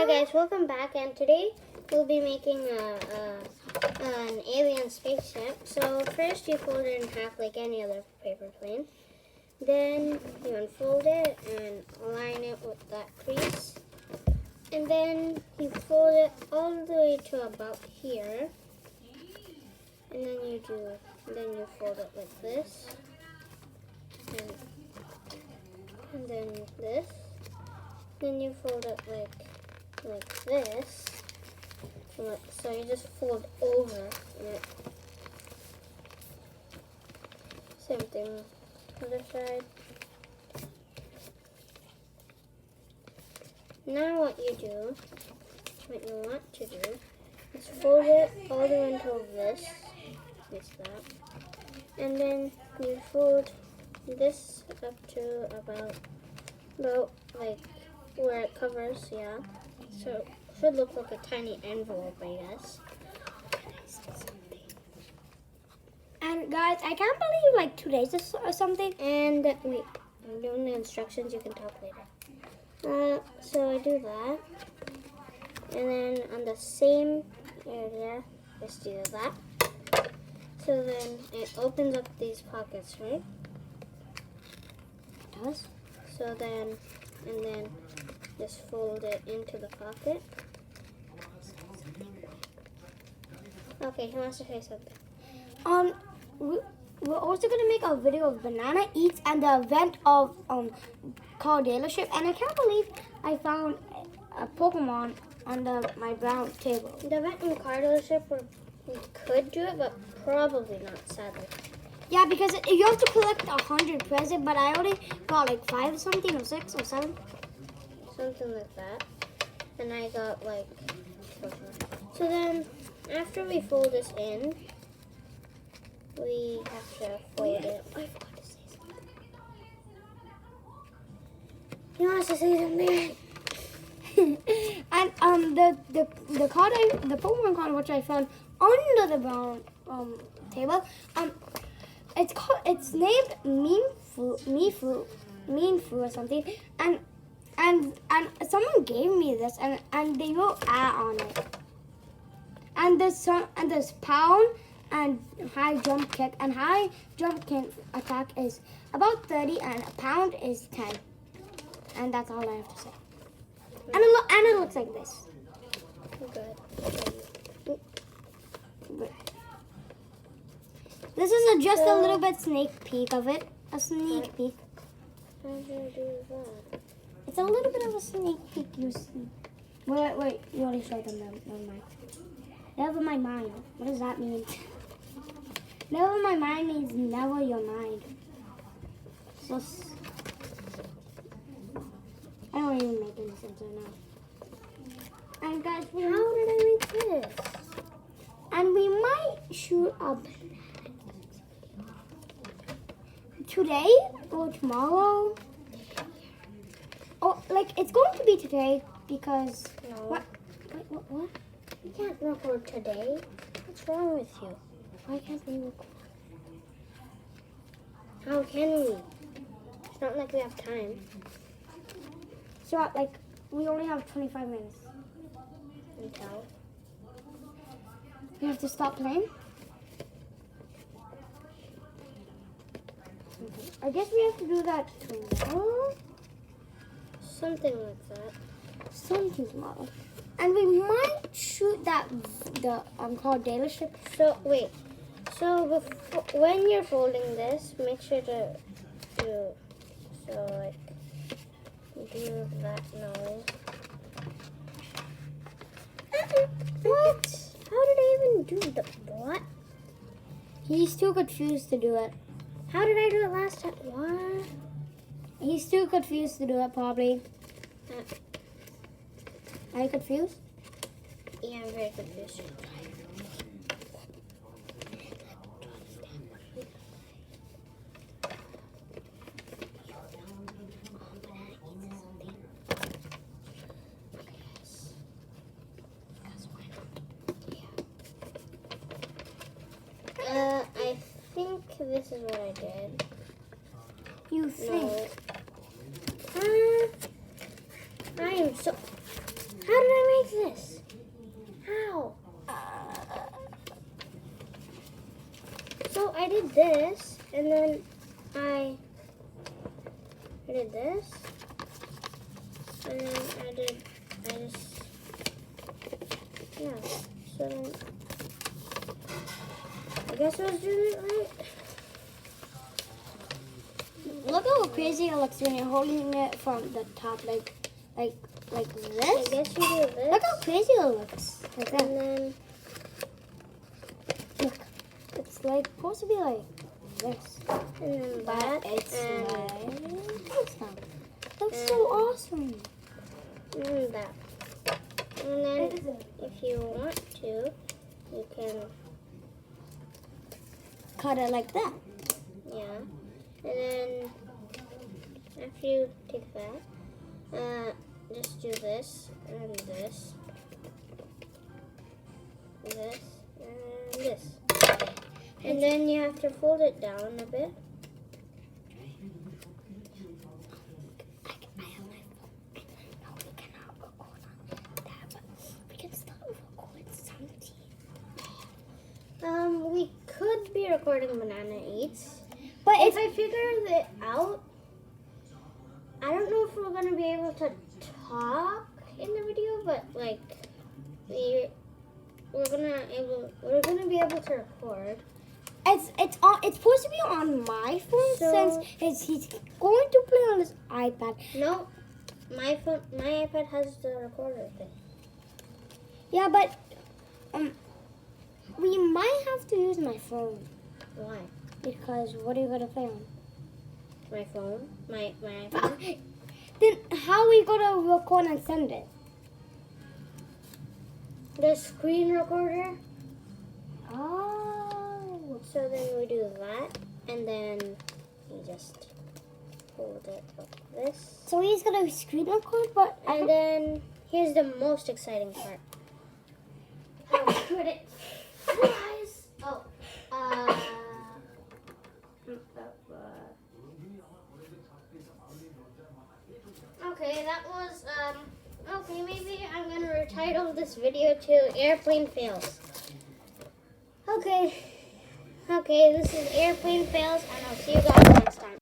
Hi guys, welcome back, and today we'll be making an alien spaceship. So first you fold it in half like any other paper plane. Then you unfold it and align it with that crease. And then you fold it all the way to about here. And then you fold it like this. And then this. Then you fold it like this. So you just fold over it. Same thing, other side. Now what you want to do, is fold it all the way until this, that. And then you fold this up to about like where it covers, yeah. So it should look like a tiny envelope, I guess. And guys, I can't believe like 2 days or something. And wait, I'm doing the instructions, you can talk later. So I do that. And then on the same area, just do that. So then it opens up these pockets, right? It does. So then, and then just fold it into the pocket. Okay, he wants to say something. We're also gonna make a video of Banana Eats and the event of car dealership. And I can't believe I found a Pokemon on my brown table. The event in car dealership, we could do it, but probably not, sadly. Yeah, because you have to collect 100 presents, but I only got like 5 or something, or 6 or 7. Something like that. And I got like... So then, after we fold this in, we have to fold it. I forgot to say something. He wants to say something. And the card, the Pokemon card which I found under the brown table, it's named Mean Fu or something, and someone gave me this, and they wrote on it. And there's pound and high jump kick, and high jump kick attack is about 30 and a pound is 10. And that's all I have to say. And it looks like this. Good. This is just a little bit sneak peek of it. A sneak peek. How do you do that? It's a little bit of a sneak peek, you see. Wait, you already showed them. Never mind. Never my mind. What does that mean? Never my mind means never your mind. So, I don't even make any sense right now. And guys, How did I make this? And we might shoot a today or tomorrow. Oh, like it's going to be today because No. What? We can't record today. What's wrong with you? Why can't we record? How can we? It's not like we have time. So like we only have 25 minutes. Until. We have to stop playing. I guess we have to do that tomorrow. Something like that. Something tomorrow. And we might shoot the car dealership. So wait. So when you're folding this, make sure to do that nose. What? How did I even do the what? He's too confused to do it. How did I do it last time? What? He's too confused to do it, probably. Are you confused? Yeah, I'm very confused. I think this is what I did. You think? No. I am so... How did I this, and then I did this, and then yeah, so then, I guess I was doing it right. Look how crazy it looks when you're holding it from the top, like I this. guess you do this. Look how crazy it looks. Like that. And then, Look, it's like supposed to be like this, and then but that, it's and like this now. Looks so and- awesome. that. And then, if you want to, you can, Cut it like that. yeah. And then, after you take that, just do this, and this, and this. And then you have to fold it down a bit. I have my phone. No, we cannot record on that, but we can start recording something. We could be recording Banana Eats. But If it's I figure it out, I don't know if we're gonna be able to talk in the video, but like we're gonna be able to record. it's supposed to be on my phone So- since he's going to play on his iPad. No, my iPad has the recorder thing. Yeah, but we might have to use my phone Why? because what are you gonna play on? My phone, my iPad. Then how are we gonna record and send it? The screen recorder. Oh. So then we do that, and then you just hold it like this. So he's gonna screen record, but And then here's the most exciting part. How could it flies? Oh, okay, that was okay. Maybe I'm gonna retitle this video to Airplane Fails. Okay, this is Airplane Fails, and I'll see you guys next time.